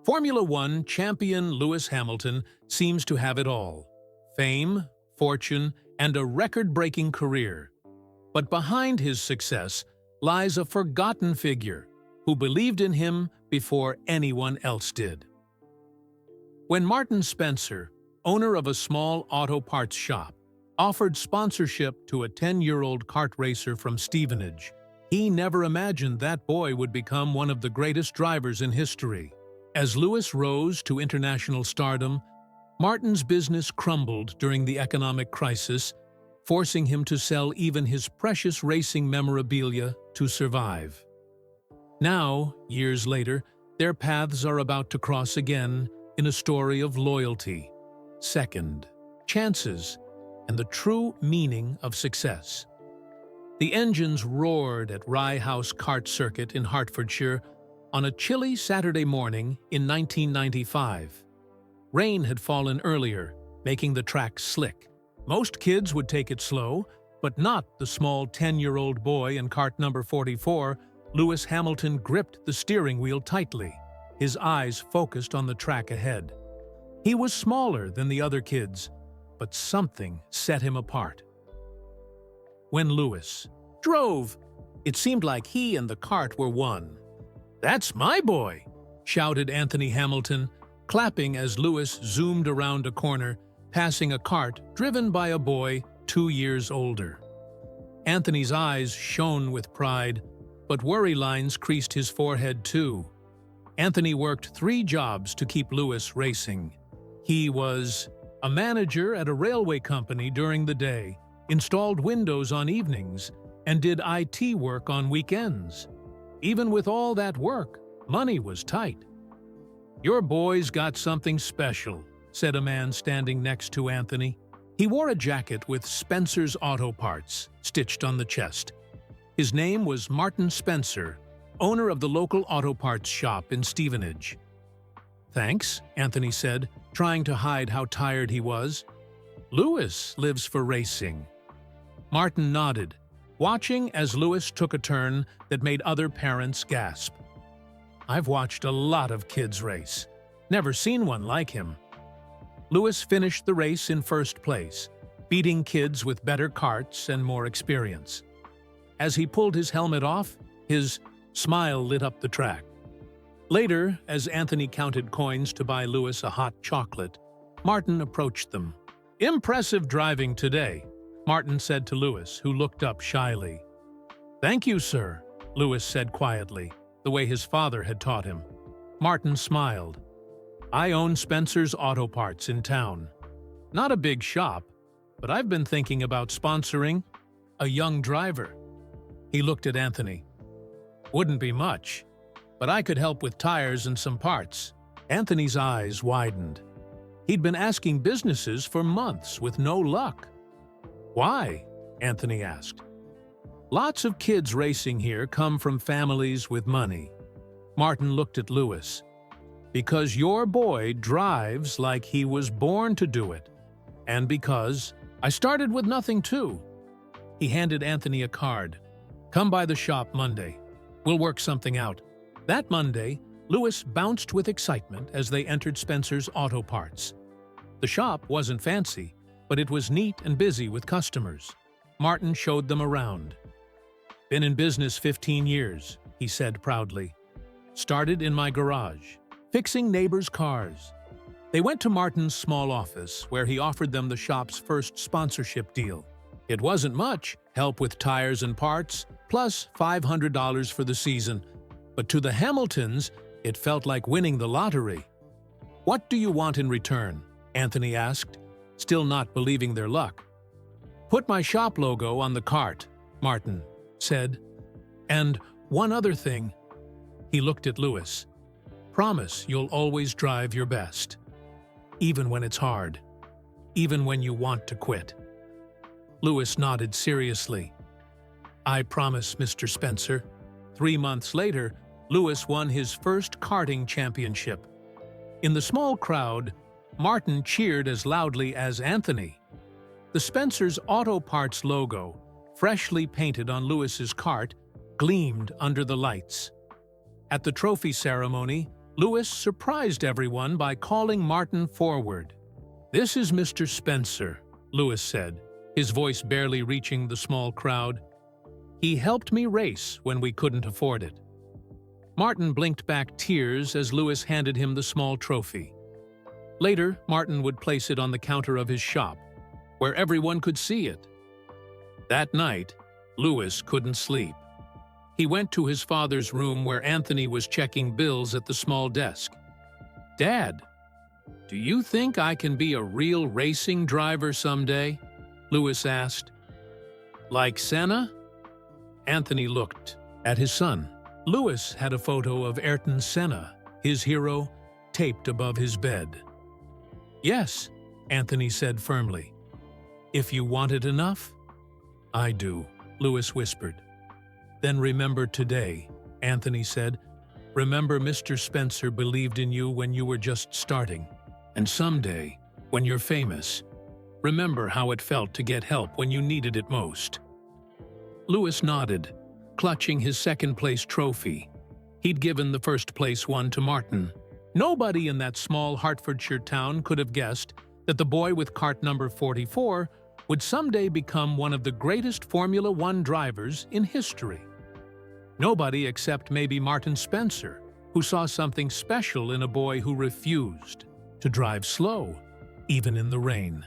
Formula One champion Lewis Hamilton seems to have it all: fame, fortune, and a record-breaking career. But behind his success lies a forgotten figure who believed in him before anyone else did. When Martin Spencer, owner of a small auto parts shop, offered sponsorship to a 10-year-old kart racer from Stevenage, he never imagined that boy would become one of the greatest drivers in history. As Lewis rose to international stardom, Martin's business crumbled during the economic crisis, forcing him to sell even his precious racing memorabilia to survive. Now, years later, their paths are about to cross again in a story of loyalty, second chances, and the true meaning of success. The engines roared at Rye House Kart Circuit in Hertfordshire on a chilly Saturday morning in 1995. Rain had fallen earlier, making the track slick. Most kids would take it slow, but not the small 10-year-old boy in kart number 44. Lewis Hamilton gripped the steering wheel tightly, his eyes focused on the track ahead. He was smaller than the other kids, but something set him apart. When Lewis drove, it seemed like he and the kart were one. "That's my boy!" shouted Anthony Hamilton, clapping as Lewis zoomed around a corner, passing a kart driven by a boy 2 years older. Anthony's eyes shone with pride, but worry lines creased his forehead too. Anthony worked 3 jobs to keep Lewis racing. He was a manager at a railway company during the day, installed windows on evenings, and did IT work on weekends. Even with all that work, money was tight. "Your boy's got something special," said a man standing next to Anthony. He wore a jacket with Spencer's Auto Parts stitched on the chest. His name was Martin Spencer, owner of the local auto parts shop in Stevenage. "Thanks," Anthony said, trying to hide how tired he was. "Lewis lives for racing." Martin nodded, watching as Lewis took a turn that made other parents gasp. "I've watched a lot of kids race. Never seen one like him." Lewis finished the race in first place, beating kids with better karts and more experience. As he pulled his helmet off, his smile lit up the track. Later, as Anthony counted coins to buy Lewis a hot chocolate, Martin approached them. "Impressive driving today," Martin said to Lewis, who looked up shyly. "Thank you, sir," Lewis said quietly, the way his father had taught him. Martin smiled. "I own Spencer's Auto Parts in town. Not a big shop, but I've been thinking about sponsoring a young driver." He looked at Anthony. "Wouldn't be much, but I could help with tires and some parts." Anthony's eyes widened. He'd been asking businesses for months with no luck. "Why?" Anthony asked. "Lots of kids racing here come from families with money." Martin looked at Lewis. "Because your boy drives like he was born to do it. And because I started with nothing too." He handed Anthony a card. "Come by the shop Monday. We'll work something out." That Monday, Lewis bounced with excitement as they entered Spencer's Auto Parts. The shop wasn't fancy, but it was neat and busy with customers. Martin showed them around. "Been in business 15 years, he said proudly. "Started in my garage, fixing neighbors' cars." They went to Martin's small office, where he offered them the shop's first sponsorship deal. It wasn't much, help with tires and parts, plus $500 for the season. But to the Hamiltons, it felt like winning the lottery. "What do you want in return?" Anthony asked, still not believing their luck. "Put my shop logo on the cart," Martin said. "And one other thing." He looked at Lewis. "Promise you'll always drive your best. Even when it's hard. Even when you want to quit." Lewis nodded seriously. "I promise, Mr. Spencer." 3 months later, Lewis won his first karting championship. In the small crowd, Martin cheered as loudly as Anthony. The Spencer's Auto Parts logo, freshly painted on Lewis's kart, gleamed under the lights. At the trophy ceremony, Lewis surprised everyone by calling Martin forward. "This is Mr. Spencer," Lewis said, his voice barely reaching the small crowd. "He helped me race when we couldn't afford it." Martin blinked back tears as Lewis handed him the small trophy. Later, Martin would place it on the counter of his shop, where everyone could see it. That night, Lewis couldn't sleep. He went to his father's room where Anthony was checking bills at the small desk. "Dad, do you think I can be a real racing driver someday?" Lewis asked. "Like Senna?" Anthony looked at his son. Lewis had a photo of Ayrton Senna, his hero, taped above his bed. "Yes," Anthony said firmly. "If you want it enough?" "I do," Lewis whispered. "Then remember today," Anthony said. "Remember Mr. Spencer believed in you when you were just starting. And someday, when you're famous, remember how it felt to get help when you needed it most." Lewis nodded, clutching his second-place trophy. He'd given the first-place one to Martin. Nobody in that small Hertfordshire town could have guessed that the boy with cart number 44 would someday become one of the greatest Formula One drivers in history. Nobody except maybe Martin Spencer, who saw something special in a boy who refused to drive slow, even in the rain.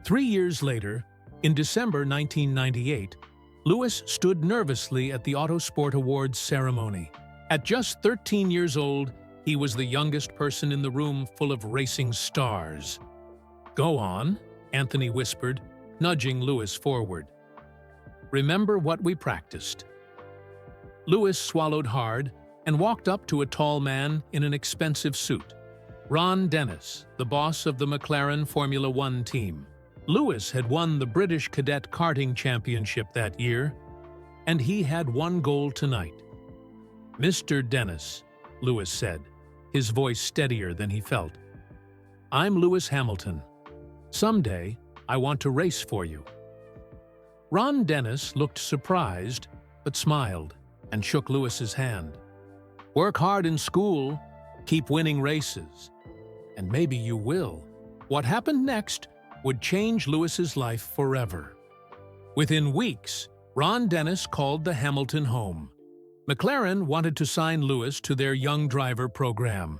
3 years later, in December 1998, Lewis stood nervously at the Autosport Awards ceremony. At just 13 years old, he was the youngest person in the room full of racing stars. "Go on," Anthony whispered, nudging Lewis forward. "Remember what we practiced." Lewis swallowed hard and walked up to a tall man in an expensive suit. Ron Dennis, the boss of the McLaren Formula One team. Lewis had won the British Cadet Karting Championship that year, and he had one goal tonight. "Mr. Dennis," Lewis said, his voice steadier than he felt. "I'm Lewis Hamilton. Someday, I want to race for you." Ron Dennis looked surprised, but smiled and shook Lewis's hand. "Work hard in school, keep winning races, and maybe you will." What happened next would change Lewis's life forever. Within weeks, Ron Dennis called the Hamilton home. McLaren wanted to sign Lewis to their young driver program.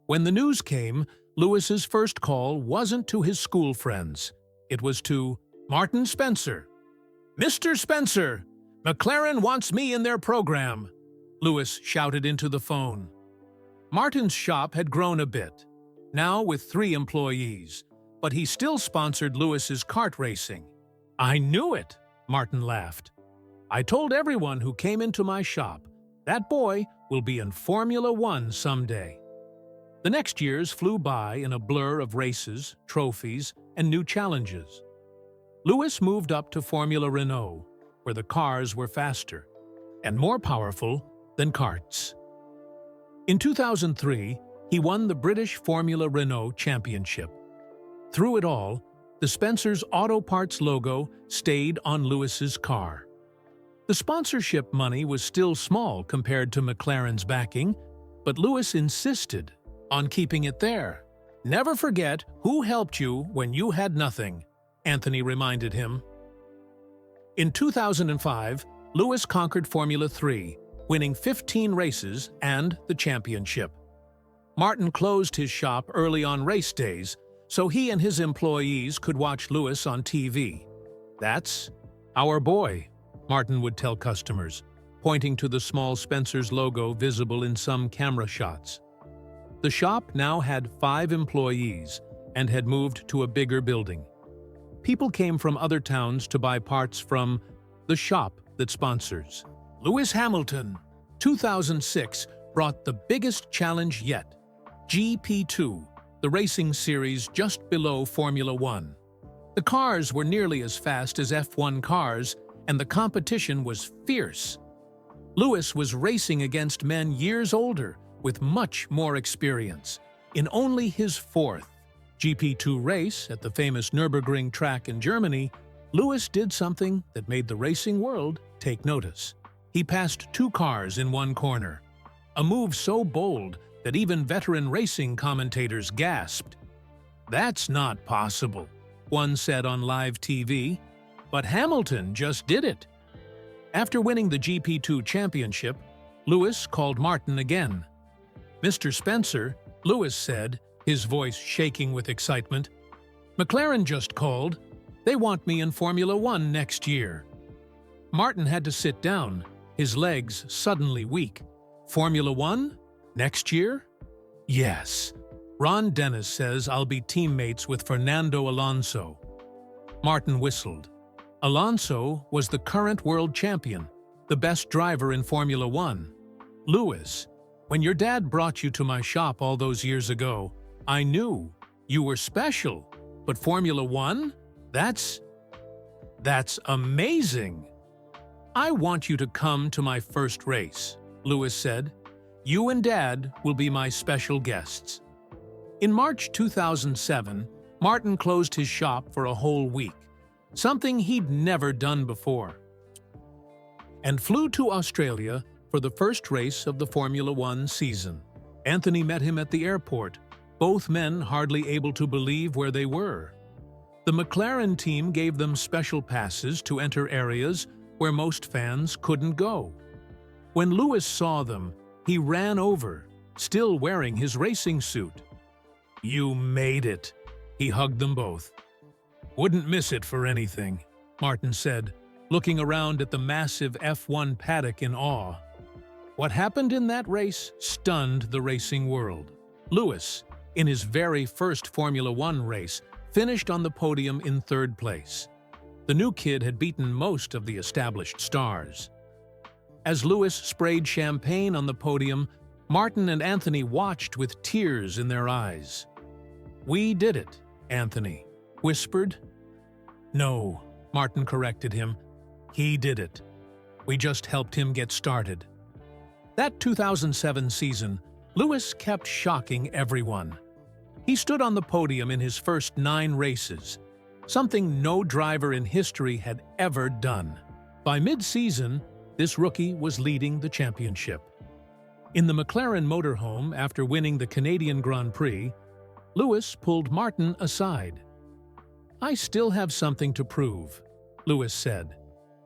When the news came, Lewis's first call wasn't to his school friends. It was to Martin Spencer. "Mr. Spencer, McLaren wants me in their program," Lewis shouted into the phone. Martin's shop had grown a bit, now with 3 employees, but he still sponsored Lewis's kart racing. "I knew it," Martin laughed. "I told everyone who came into my shop, that boy will be in Formula One someday." The next years flew by in a blur of races, trophies, and new challenges. Lewis moved up to Formula Renault, where the cars were faster and more powerful than karts. In 2003, he won the British Formula Renault Championship. Through it all, the Spencer's Auto Parts logo stayed on Lewis's car. The sponsorship money was still small compared to McLaren's backing, but Lewis insisted on keeping it there. "Never forget who helped you when you had nothing," Anthony reminded him. In 2005, Lewis conquered Formula 3, winning 15 races and the championship. Martin closed his shop early on race days, so he and his employees could watch Lewis on TV. "That's our boy," Martin would tell customers, pointing to the small Spencer's logo visible in some camera shots. The shop now had 5 employees and had moved to a bigger building. People came from other towns to buy parts from the shop that sponsors. Lewis Hamilton, 2006, brought the biggest challenge yet, GP2, the racing series just below Formula One. The cars were nearly as fast as F1 cars, and the competition was fierce. Lewis was racing against men years older, with much more experience. In only his 4th GP2 race at the famous Nürburgring track in Germany, Lewis did something that made the racing world take notice. He passed 2 cars in one corner. a move so bold that even veteran racing commentators gasped. "That's not possible," one said on live TV, "but Hamilton just did it." After winning the GP2 championship, Lewis called Martin again. "Mr. Spencer," Lewis said, his voice shaking with excitement, "McLaren just called. They want me in Formula One next year." Martin had to sit down, his legs suddenly weak. "Formula One? Next year?" "Yes. Ron Dennis says I'll be teammates with Fernando Alonso." Martin whistled. Alonso was the current world champion, the best driver in Formula One. "Lewis, when your dad brought you to my shop all those years ago, I knew you were special, but Formula One? That's amazing." "I want you to come to my first race," Lewis said. "You and Dad will be my special guests." In March 2007, Martin closed his shop for a whole week, something he'd never done before, and flew to Australia for the first race of the Formula One season. Anthony met him at the airport, both men hardly able to believe where they were. The McLaren team gave them special passes to enter areas where most fans couldn't go. When Lewis saw them, he ran over, still wearing his racing suit. "You made it," he hugged them both. "Wouldn't miss it for anything," Martin said, looking around at the massive F1 paddock in awe. What happened in that race stunned the racing world. Lewis, in his very first Formula One race, finished on the podium in third place. The new kid had beaten most of the established stars. As Lewis sprayed champagne on the podium, Martin and Anthony watched with tears in their eyes. "We did it," Anthony whispered. "No," Martin corrected him. "He did it. We just helped him get started." That 2007 season, Lewis kept shocking everyone. He stood on the podium in his first 9 races, something no driver in history had ever done. By mid-season, this rookie was leading the championship. In the McLaren motorhome after winning the Canadian Grand Prix, Lewis pulled Martin aside. "I still have something to prove," Lewis said,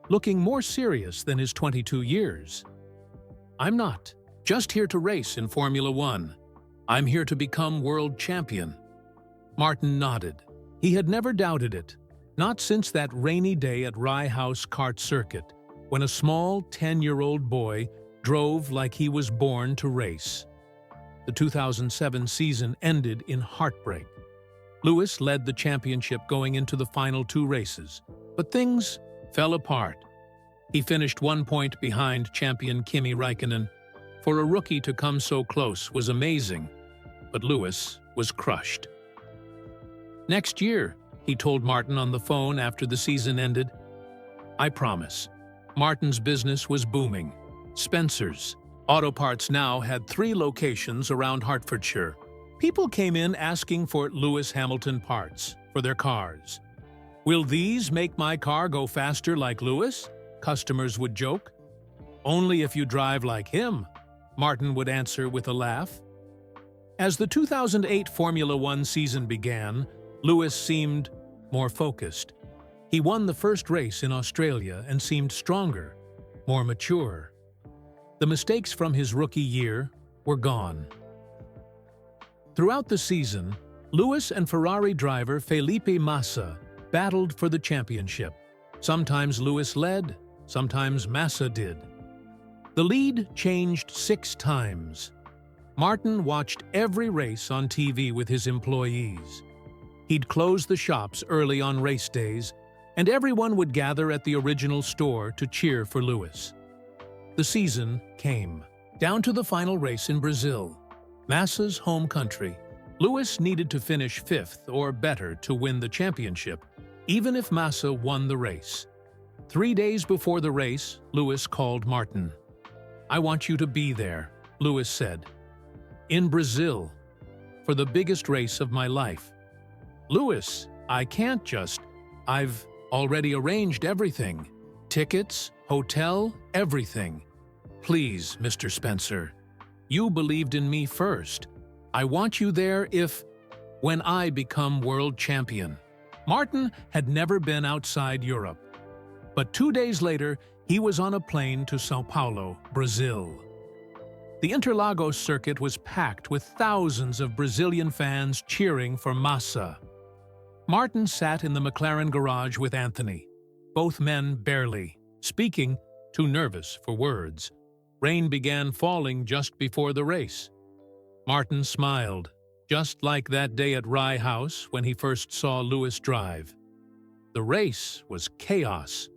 looking more serious than his 22 years. "I'm not just here to race in Formula One. I'm here to become world champion." Martin nodded. He had never doubted it, not since that rainy day at Rye House Kart Circuit, when a small 10-year-old boy drove like he was born to race. The 2007 season ended in heartbreak. Lewis led the championship going into the final 2 races, but things fell apart. He finished 1 point behind champion Kimi Räikkönen. For a rookie to come so close was amazing, but Lewis was crushed. "Next year," he told Martin on the phone after the season ended. "I promise." Martin's business was booming. Spencer's Auto Parts now had 3 locations around Hertfordshire. People came in asking for Lewis Hamilton parts for their cars. "Will these make my car go faster like Lewis?" customers would joke. "Only if you drive like him," Martin would answer with a laugh. As the 2008 Formula One season began, Lewis seemed more focused. He won the first race in Australia and seemed stronger, more mature. The mistakes from his rookie year were gone. Throughout the season, Lewis and Ferrari driver Felipe Massa battled for the championship. Sometimes Lewis led, sometimes Massa did. The lead changed 6 times. Martin watched every race on TV with his employees. He'd close the shops early on race days, and everyone would gather at the original store to cheer for Lewis. The season came, down to the final race in Brazil, Massa's home country. Lewis needed to finish 5th or better to win the championship, even if Massa won the race. 3 days before the race, Lewis called Martin. "I want you to be there," Lewis said. "In Brazil, for the biggest race of my life." "Lewis, I can't just. I've already arranged everything. Tickets, hotel, everything. Please, Mr. Spencer." You believed in me first. I want you there when I become world champion." Martin had never been outside Europe. But 2 days later, he was on a plane to São Paulo, Brazil. The Interlagos circuit was packed with thousands of Brazilian fans cheering for Massa. Martin sat in the McLaren garage with Anthony, both men barely speaking, too nervous for words. Rain began falling just before the race. Martin smiled, just like that day at Rye House when he first saw Lewis drive. The race was chaos.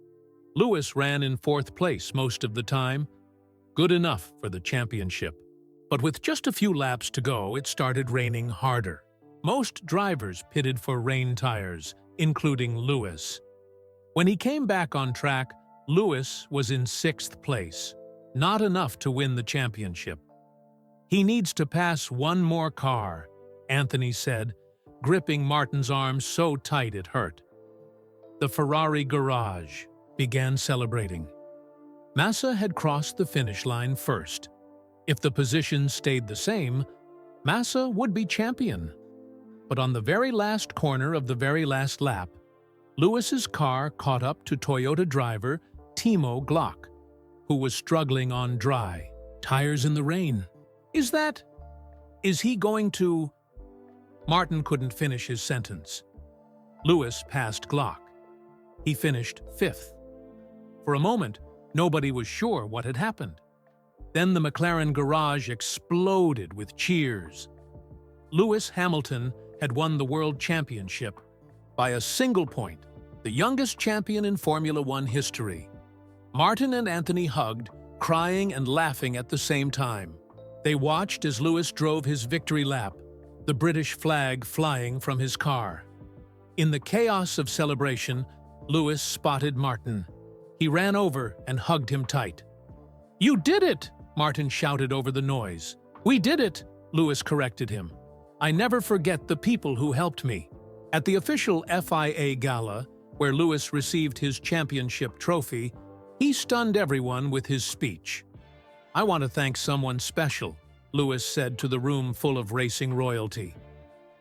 Lewis ran in 4th place most of the time, good enough for the championship. But with just a few laps to go, it started raining harder. Most drivers pitted for rain tires, including Lewis. When he came back on track, Lewis was in 6th place, not enough to win the championship. "He needs to pass one more car," Anthony said, gripping Martin's arm so tight it hurt. The Ferrari garage began celebrating. Massa had crossed the finish line first. If the positions stayed the same, Massa would be champion. But on the very last corner of the very last lap, Lewis's car caught up to Toyota driver Timo Glock, who was struggling on dry tires in the rain. Is he going to... Martin couldn't finish his sentence. Lewis passed Glock. He finished 5th. For a moment, nobody was sure what had happened. Then the McLaren garage exploded with cheers. Lewis Hamilton had won the World Championship by a single point, the youngest champion in Formula One history. Martin and Anthony hugged, crying and laughing at the same time. They watched as Lewis drove his victory lap, the British flag flying from his car. In the chaos of celebration, Lewis spotted Martin. He ran over and hugged him tight. "You did it!" Martin shouted over the noise. "We did it!" Lewis corrected him. "I never forget the people who helped me." At the official FIA gala, where Lewis received his championship trophy, he stunned everyone with his speech. "I want to thank someone special," Lewis said to the room full of racing royalty.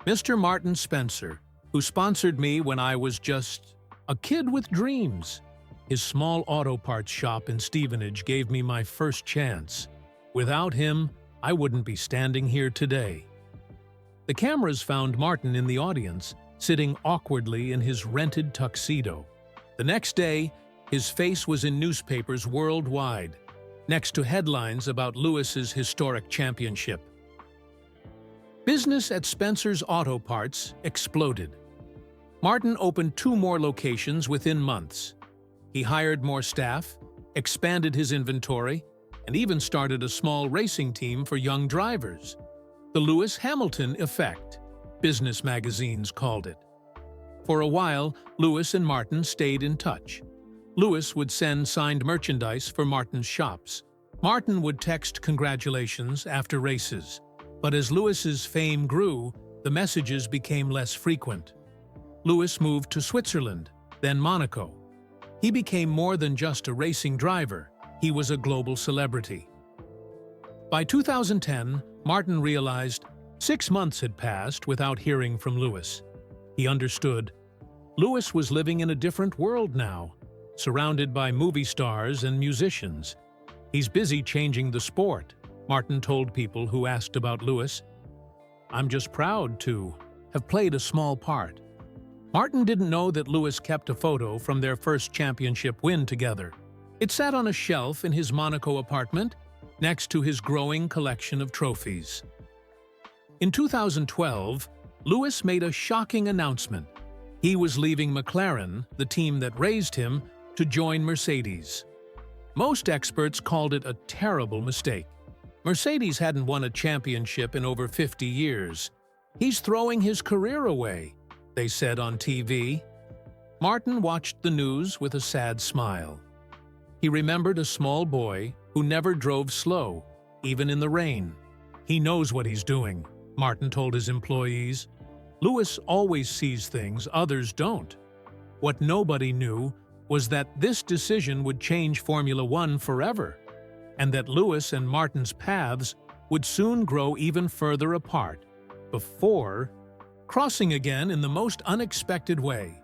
"Mr. Martin Spencer, who sponsored me when I was just a kid with dreams. His small auto parts shop in Stevenage gave me my first chance. Without him, I wouldn't be standing here today." The cameras found Martin in the audience, sitting awkwardly in his rented tuxedo. The next day, his face was in newspapers worldwide, next to headlines about Lewis's historic championship. Business at Spencer's Auto Parts exploded. Martin opened 2 more locations within months. He hired more staff, expanded his inventory, and even started a small racing team for young drivers. The Lewis Hamilton effect, business magazines called it. For a while, Lewis and Martin stayed in touch. Lewis would send signed merchandise for Martin's shops. Martin would text congratulations after races. But as Lewis's fame grew, the messages became less frequent. Lewis moved to Switzerland, then Monaco. He became more than just a racing driver. He was a global celebrity. By 2010, Martin realized 6 months had passed without hearing from Lewis. He understood. Lewis was living in a different world now, surrounded by movie stars and musicians. "He's busy changing the sport," Martin told people who asked about Lewis. "I'm just proud to have played a small part." Martin didn't know that Lewis kept a photo from their first championship win together. It sat on a shelf in his Monaco apartment, next to his growing collection of trophies. In 2012, Lewis made a shocking announcement. He was leaving McLaren, the team that raised him, to join Mercedes. Most experts called it a terrible mistake. Mercedes hadn't won a championship in over 50 years. "He's throwing his career away," they said on TV. Martin watched the news with a sad smile. He remembered a small boy who never drove slow, even in the rain. "He knows what he's doing," Martin told his employees. "Lewis always sees things others don't." What nobody knew was that this decision would change Formula One forever, and that Lewis and Martin's paths would soon grow even further apart, before crossing again in the most unexpected way.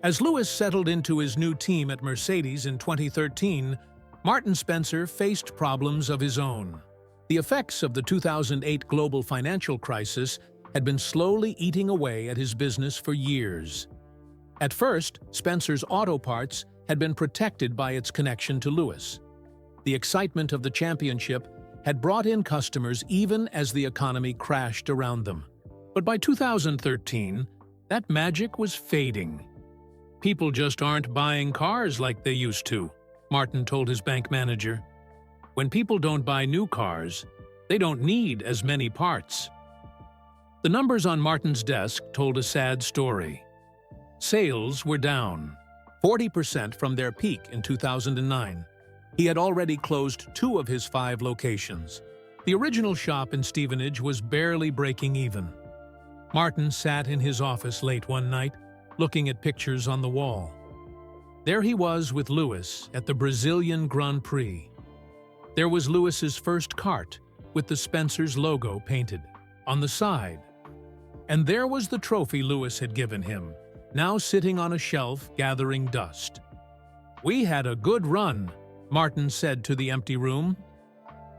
As Lewis settled into his new team at Mercedes in 2013, Martin Spencer faced problems of his own. The effects of the 2008 global financial crisis had been slowly eating away at his business for years. At first, Spencer's auto parts had been protected by its connection to Lewis. The excitement of the championship had brought in customers even as the economy crashed around them. But by 2013, that magic was fading. "People just aren't buying cars like they used to," Martin told his bank manager. "When people don't buy new cars, they don't need as many parts." The numbers on Martin's desk told a sad story. Sales were down 40% from their peak in 2009. He had already closed 2 of his 5 locations. The original shop in Stevenage was barely breaking even. Martin sat in his office late one night, looking at pictures on the wall. There he was with Lewis at the Brazilian Grand Prix. There was Lewis's first kart, with the Spencer's logo painted on the side. And there was the trophy Lewis had given him, now sitting on a shelf gathering dust. "We had a good run," Martin said to the empty room.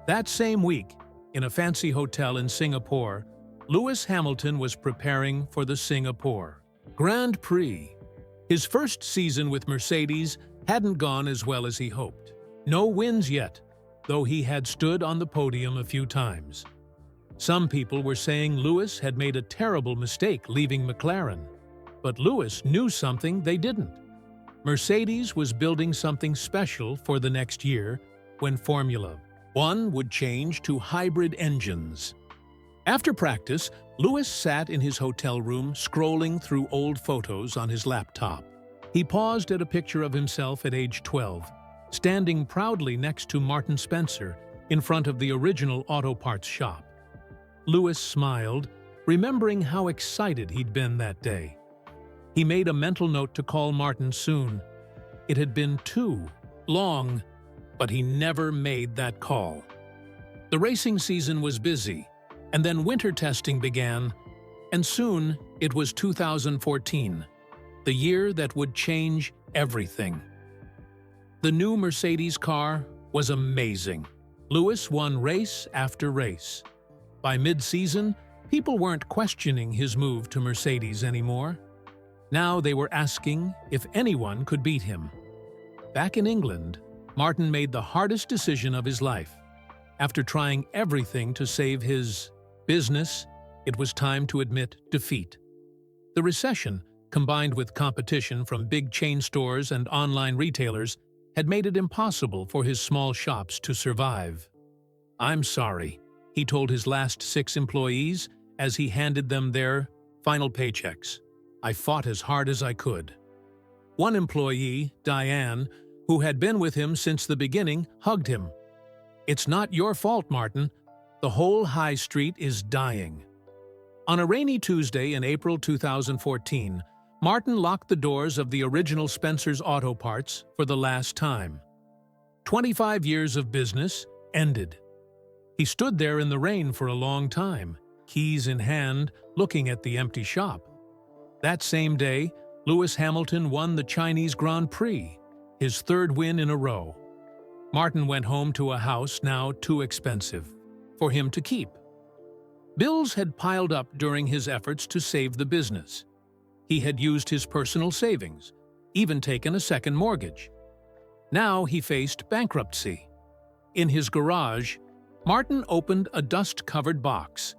That same week, in a fancy hotel in Singapore, Lewis Hamilton was preparing for the Singapore Grand Prix. His first season with Mercedes hadn't gone as well as he hoped. No wins yet, though he had stood on the podium a few times. Some people were saying Lewis had made a terrible mistake leaving McLaren, but Lewis knew something they didn't. Mercedes was building something special for the next year when Formula One would change to hybrid engines. After practice, Lewis sat in his hotel room scrolling through old photos on his laptop. He paused at a picture of himself at age 12, standing proudly next to Martin Spencer in front of the original auto parts shop. Lewis smiled, remembering how excited he'd been that day. He made a mental note to call Martin soon. It had been too long, but he never made that call. The racing season was busy, and then winter testing began, and soon it was 2014, the year that would change everything. The new Mercedes car was amazing. Lewis won race after race. By mid-season, people weren't questioning his move to Mercedes anymore. Now they were asking if anyone could beat him. Back in England, Martin made the hardest decision of his life. After trying everything to save his business, it was time to admit defeat. The recession, combined with competition from big chain stores and online retailers, had made it impossible for his small shops to survive. "I'm sorry," he told his last 6 employees as he handed them their final paychecks. "I fought as hard as I could." One employee, Diane, who had been with him since the beginning, hugged him. "It's not your fault, Martin. The whole high street is dying." On a rainy Tuesday in April 2014, Martin locked the doors of the original Spencer's Auto Parts for the last time. 25 years of business ended. He stood there in the rain for a long time, keys in hand, looking at the empty shop. That same day, Lewis Hamilton won the Chinese Grand Prix, his 3rd win in a row. Martin went home to a house now too expensive for him to keep. Bills had piled up during his efforts to save the business. He had used his personal savings, even taken a second mortgage. Now he faced bankruptcy. In his garage, Martin opened a dust-covered box.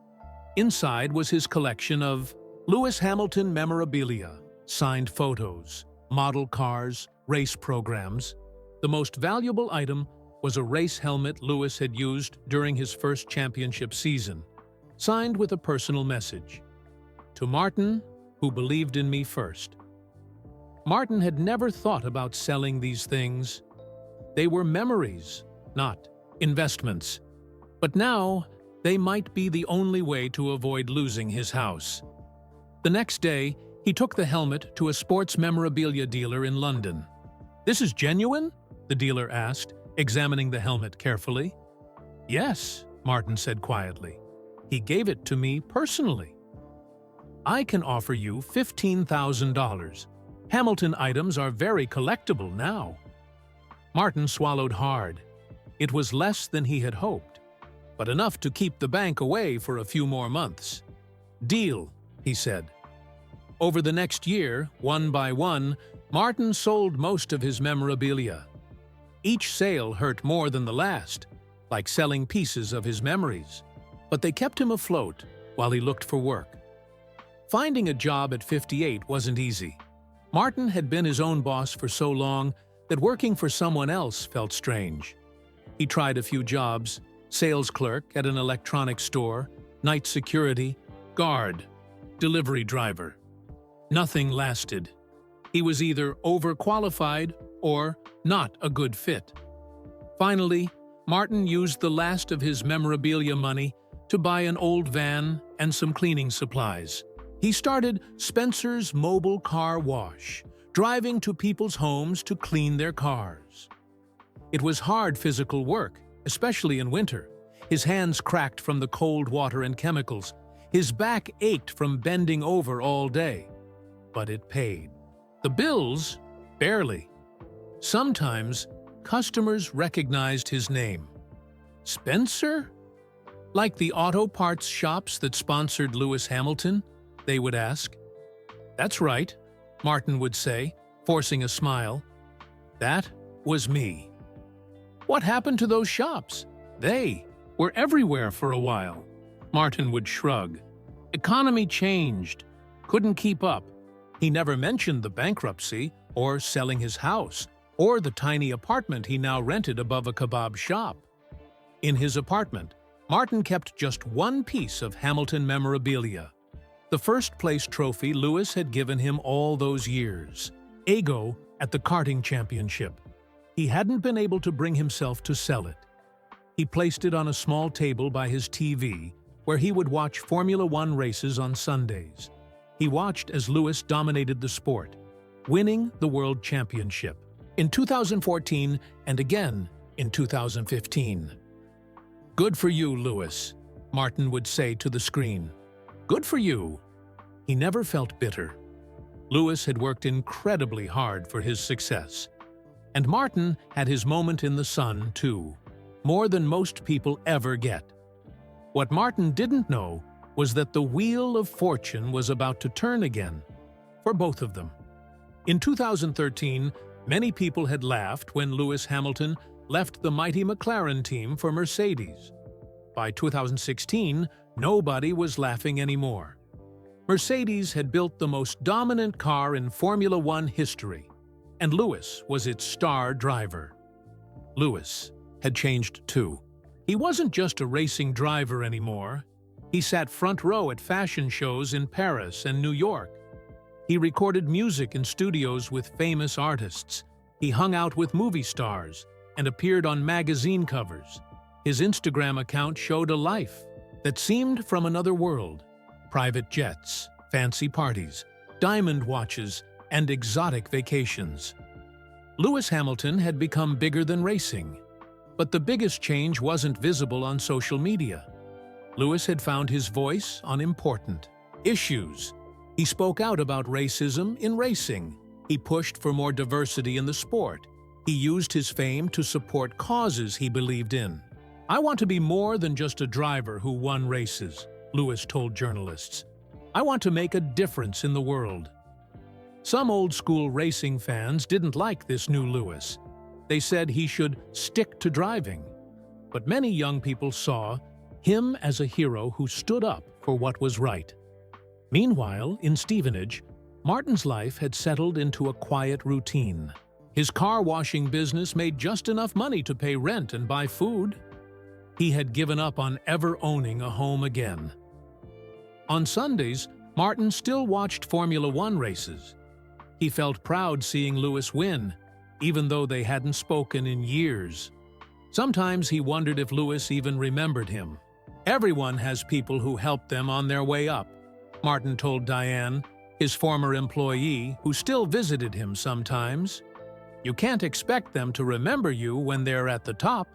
Inside was his collection of Lewis Hamilton memorabilia, signed photos, model cars, race programs. The most valuable item was a race helmet Lewis had used during his first championship season, signed with a personal message. "To Martin, who believed in me first." Martin had never thought about selling these things. They were memories, not investments. But now, they might be the only way to avoid losing his house. The next day, he took the helmet to a sports memorabilia dealer in London. "This is genuine?" the dealer asked, examining the helmet carefully. "Yes," Martin said quietly. "He gave it to me personally. I can offer you $15,000. Hamilton items are very collectible now." Martin swallowed hard. It was less than he had hoped, but enough to keep the bank away for a few more months. "Deal," he said. Over the next year, one by one, Martin sold most of his memorabilia. Each sale hurt more than the last, like selling pieces of his memories, but they kept him afloat while he looked for work. Finding a job at 58 wasn't easy. Martin had been his own boss for so long that working for someone else felt strange. He tried a few jobs: sales clerk at an electronics store, night security, guard, delivery driver. Nothing lasted. He was either overqualified or not a good fit. Finally, Martin used the last of his memorabilia money to buy an old van and some cleaning supplies. He started Spencer's Mobile Car Wash, driving to people's homes to clean their cars. It was hard physical work, especially in winter. His hands cracked from the cold water and chemicals. His back ached from bending over all day. But it paid. The bills? Barely. Sometimes, customers recognized his name. "Spencer?" Like the auto parts shops that sponsored Lewis Hamilton, they would ask. "That's right," Martin would say, forcing a smile. "That was me." "What happened to those shops? They were everywhere for a while." Martin would shrug. "Economy changed. Couldn't keep up." He never mentioned the bankruptcy, or selling his house, or the tiny apartment he now rented above a kebab shop. In his apartment, Martin kept just one piece of Hamilton memorabilia: the first-place trophy Lewis had given him all those years, Ego at the karting championship. He hadn't been able to bring himself to sell it. He placed it on a small table by his TV, where he would watch Formula One races on Sundays. He watched as Lewis dominated the sport, winning the World Championship in 2014 and again in 2015. "Good for you, Lewis," Martin would say to the screen. "Good for you." He never felt bitter. Lewis had worked incredibly hard for his success. And Martin had his moment in the sun, too, more than most people ever get. What Martin didn't know was that the wheel of fortune was about to turn again, for both of them. In 2013, many people had laughed when Lewis Hamilton left the mighty McLaren team for Mercedes. By 2016, nobody was laughing anymore. Mercedes had built the most dominant car in Formula One history, and Lewis was its star driver. Lewis had changed too. He wasn't just a racing driver anymore. He sat front row at fashion shows in Paris and New York. He recorded music in studios with famous artists. He hung out with movie stars and appeared on magazine covers. His Instagram account showed a life that seemed from another world: private jets, fancy parties, diamond watches, and exotic vacations. Lewis Hamilton had become bigger than racing, but the biggest change wasn't visible on social media. Lewis had found his voice on important issues. He spoke out about racism in racing. He pushed for more diversity in the sport. He used his fame to support causes he believed in. "I want to be more than just a driver who won races," Lewis told journalists. "I want to make a difference in the world." Some old-school racing fans didn't like this new Lewis. They said he should stick to driving. But many young people saw him as a hero who stood up for what was right. Meanwhile, in Stevenage, Martin's life had settled into a quiet routine. His car washing business made just enough money to pay rent and buy food. He had given up on ever owning a home again. On Sundays, Martin still watched Formula One races. He felt proud seeing Lewis win, even though they hadn't spoken in years. Sometimes he wondered if Lewis even remembered him. "Everyone has people who helped them on their way up," Martin told Diane, his former employee, who still visited him sometimes. "You can't expect them to remember you when they're at the top."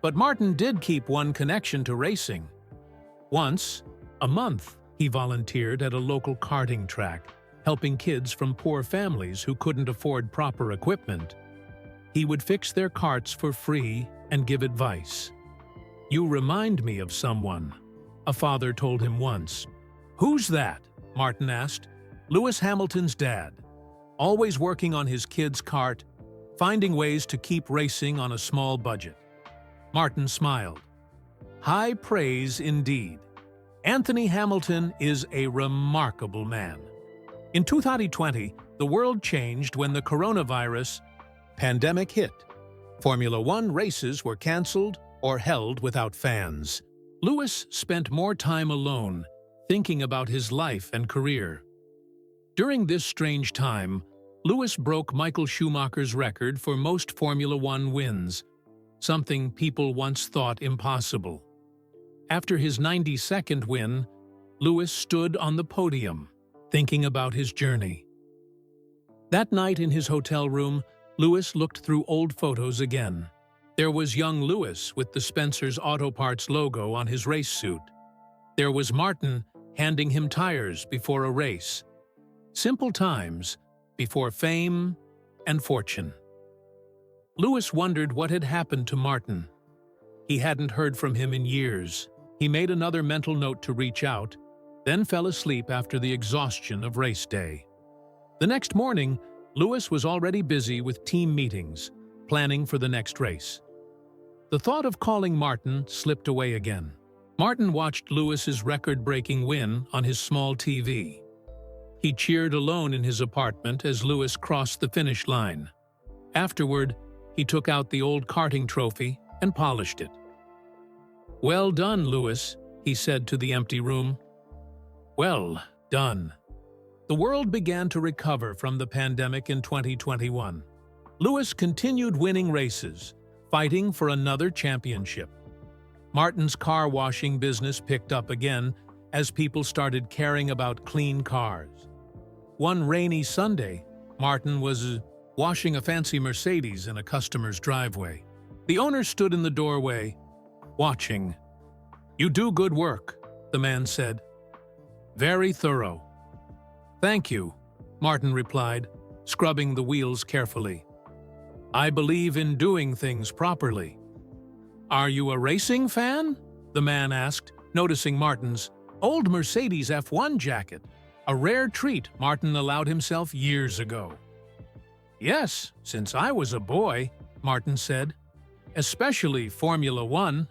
But Martin did keep one connection to racing. Once a month, he volunteered at a local karting track, helping kids from poor families who couldn't afford proper equipment. He would fix their karts for free and give advice. "You remind me of someone," a father told him once. "Who's that?" Martin asked. "Lewis Hamilton's dad. Always working on his kid's kart, finding ways to keep racing on a small budget." Martin smiled. High praise indeed. Anthony Hamilton is a remarkable man. In 2020, the world changed when the coronavirus pandemic hit. Formula One races were cancelled or held without fans. Lewis spent more time alone, thinking about his life and career. During this strange time, Lewis broke Michael Schumacher's record for most Formula One wins, something people once thought impossible. After his 92nd win, Lewis stood on the podium, thinking about his journey. That night in his hotel room, Lewis looked through old photos again. There was young Lewis with the Spencer's Auto Parts logo on his race suit. There was Martin handing him tires before a race. Simple times before fame and fortune. Lewis wondered what had happened to Martin. He hadn't heard from him in years. He made another mental note to reach out, then fell asleep after the exhaustion of race day. The next morning, Lewis was already busy with team meetings, planning for the next race. The thought of calling Martin slipped away again. Martin watched Lewis's record-breaking win on his small TV. He cheered alone in his apartment as Lewis crossed the finish line. Afterward, he took out the old karting trophy and polished it. "Well done, Lewis," he said to the empty room. Well done. The world began to recover from the pandemic in 2021. Lewis continued winning races, fighting for another championship. Martin's car washing business picked up again as people started caring about clean cars. One rainy Sunday, Martin was washing a fancy Mercedes in a customer's driveway. The owner stood in the doorway, watching. "You do good work," the man said. "Very thorough." "Thank you," Martin replied, scrubbing the wheels carefully. "I believe in doing things properly." "Are you a racing fan?" the man asked, noticing Martin's old Mercedes F1 jacket, a rare treat Martin allowed himself years ago. "Yes, since I was a boy," Martin said. "Especially Formula One."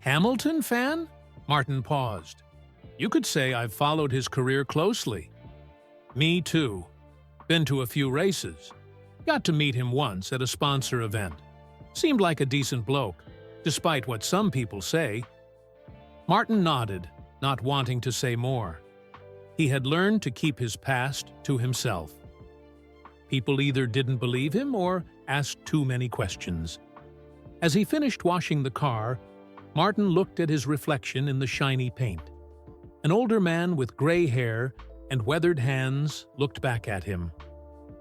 "Hamilton fan?" Martin paused. "You could say I've followed his career closely." "Me too. Been to a few races. Got to meet him once at a sponsor event. Seemed like a decent bloke, despite what some people say." Martin nodded, not wanting to say more. He had learned to keep his past to himself. People either didn't believe him or asked too many questions. As he finished washing the car, Martin looked at his reflection in the shiny paint. An older man with gray hair and weathered hands looked back at him.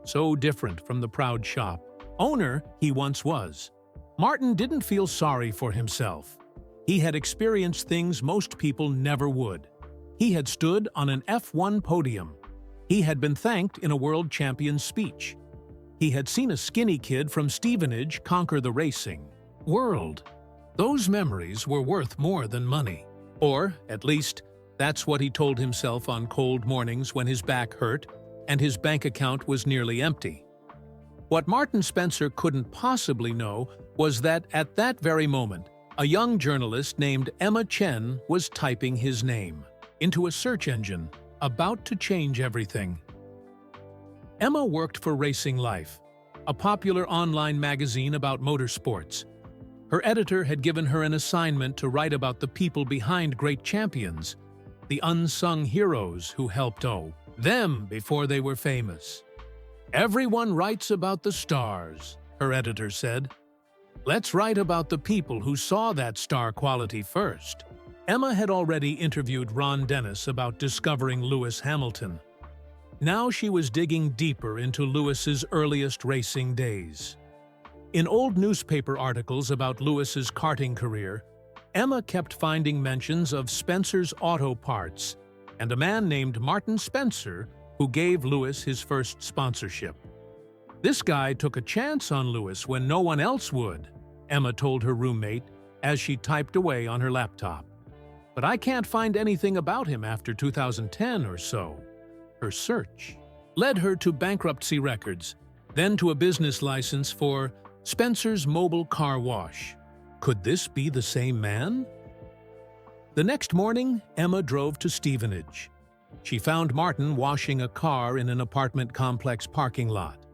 So different from the proud shop owner he once was. Martin didn't feel sorry for himself. He had experienced things most people never would. He had stood on an F1 podium. He had been thanked in a world champion's speech. He had seen a skinny kid from Stevenage conquer the racing world. Those memories were worth more than money. Or, at least, that's what he told himself on cold mornings when his back hurt and his bank account was nearly empty. What Martin Spencer couldn't possibly know was that at that very moment, a young journalist named Emma Chen was typing his name into a search engine, about to change everything. Emma worked for Racing Life, a popular online magazine about motorsports. Her editor had given her an assignment to write about the people behind great champions, the unsung heroes who helped them before they were famous. "Everyone writes about the stars," her editor said. "Let's write about the people who saw that star quality first." Emma had already interviewed Ron Dennis about discovering Lewis Hamilton. Now she was digging deeper into Lewis's earliest racing days. In old newspaper articles about Lewis's karting career, Emma kept finding mentions of Spencer's Auto Parts and a man named Martin Spencer who gave Lewis his first sponsorship. This guy took a chance on Lewis when no one else would, Emma told her roommate as she typed away on her laptop. But I can't find anything about him after 2010 or so. Her search led her to bankruptcy records, then to a business license for Spencer's Mobile Car Wash. Could this be the same man? The next morning, Emma drove to Stevenage. She found Martin washing a car in an apartment complex parking lot.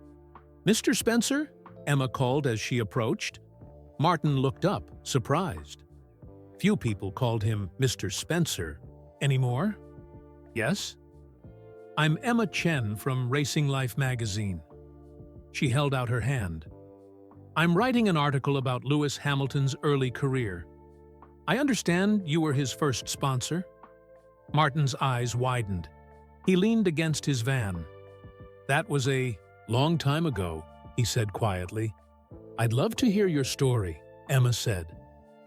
"Mr. Spencer?" Emma called as she approached. Martin looked up, surprised. Few people called him Mr. Spencer anymore. "Yes?" "I'm Emma Chen from Racing Life magazine." She held out her hand. "I'm writing an article about Lewis Hamilton's early career. I understand you were his first sponsor?" Martin's eyes widened. He leaned against his van. "That was a long time ago," he said quietly. "I'd love to hear your story," Emma said.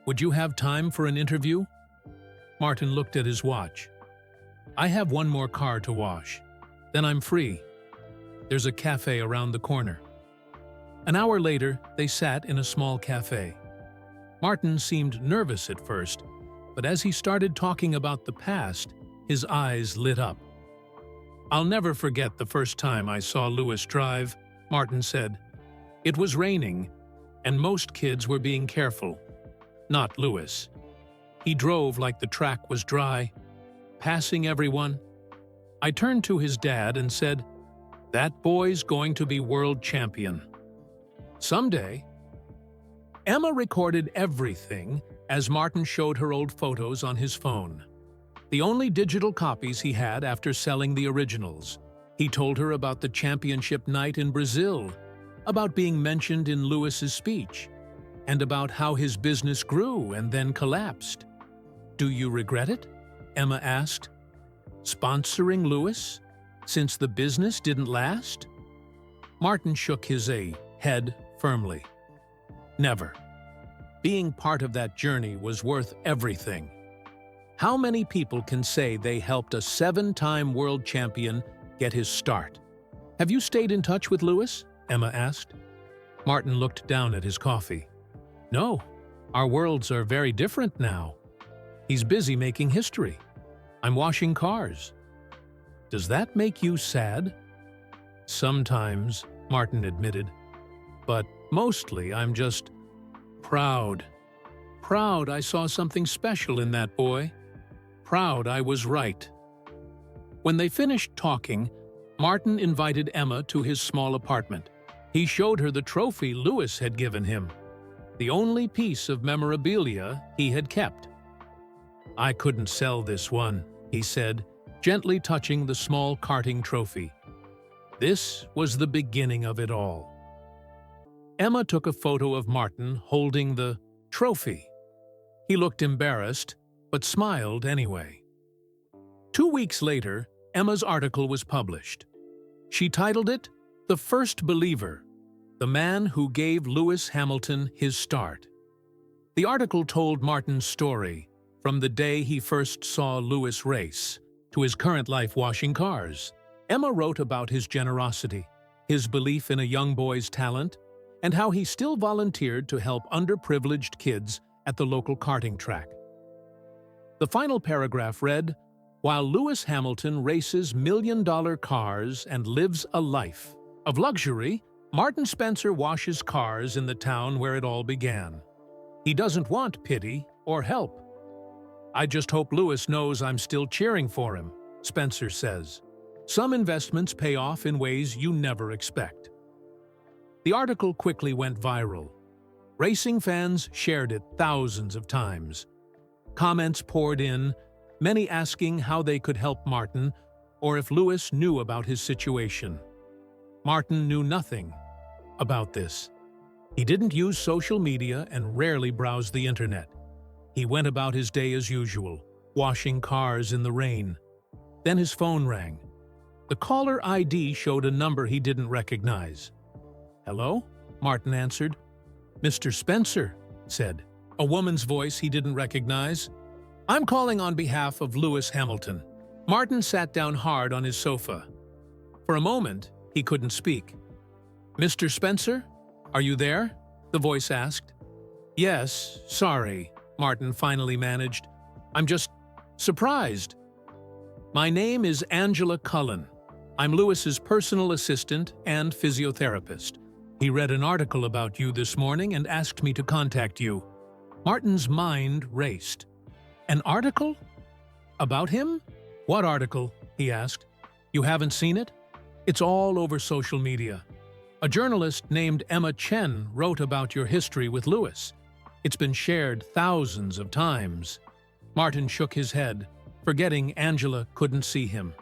"Would you have time for an interview?" Martin looked at his watch. "I have one more car to wash. Then I'm free. There's a cafe around the corner." An hour later, they sat in a small cafe. Martin seemed nervous at first, but as he started talking about the past, his eyes lit up. "I'll never forget the first time I saw Lewis drive," Martin said. "It was raining, and most kids were being careful. Not Lewis. He drove like the track was dry, passing everyone. I turned to his dad and said, 'That boy's going to be world champion. Someday.'" Emma recorded everything as Martin showed her old photos on his phone. The only digital copies he had after selling the originals. He told her about the championship night in Brazil, about being mentioned in Lewis's speech, and about how his business grew and then collapsed. "Do you regret it?" Emma asked. "Sponsoring Lewis, since the business didn't last?" Martin shook his head firmly. "Never. Being part of that journey was worth everything. How many people can say they helped a 7-time world champion get his start?" "Have you stayed in touch with Lewis?" Emma asked. Martin looked down at his coffee. "No, our worlds are very different now. He's busy making history. I'm washing cars." "Does that make you sad?" "Sometimes," Martin admitted. "But mostly I'm just proud. Proud I saw something special in that boy. Proud I was right." When they finished talking, Martin invited Emma to his small apartment. He showed her the trophy Lewis had given him, the only piece of memorabilia he had kept. "I couldn't sell this one," he said, gently touching the small karting trophy. This was the beginning of it all. Emma took a photo of Martin holding the trophy. He looked embarrassed, but smiled anyway. 2 weeks later, Emma's article was published. She titled it, "The First Believer, the Man Who Gave Lewis Hamilton His Start." The article told Martin's story, from the day he first saw Lewis race to his current life washing cars. Emma wrote about his generosity, his belief in a young boy's talent, and how he still volunteered to help underprivileged kids at the local karting track. The final paragraph read, "While Lewis Hamilton races million-dollar cars and lives a life of luxury, Martin Spencer washes cars in the town where it all began. He doesn't want pity or help. I just hope Lewis knows I'm still cheering for him," Spencer says. "Some investments pay off in ways you never expect." The article quickly went viral. Racing fans shared it thousands of times. Comments poured in, many asking how they could help Martin or if Lewis knew about his situation. Martin knew nothing about this. He didn't use social media and rarely browsed the internet. He went about his day as usual, washing cars in the rain. Then his phone rang. The caller ID showed a number he didn't recognize. "Hello?" Martin answered. Mr. Spencer said, a woman's voice he didn't recognize. I'm calling on behalf of Lewis Hamilton. Martin sat down hard on his sofa. For a moment, he couldn't speak. Mr. Spencer, are you there? The voice asked. Yes, sorry, Martin finally managed. I'm just surprised. My name is Angela Cullen. I'm Lewis's personal assistant and physiotherapist. He read an article about you this morning and asked me to contact you. Martin's mind raced. An article? About him? What article? He asked. You haven't seen it? It's all over social media. A journalist named Emma Chen wrote about your history with Lewis. It's been shared thousands of times. Martin shook his head, forgetting Angela couldn't see him.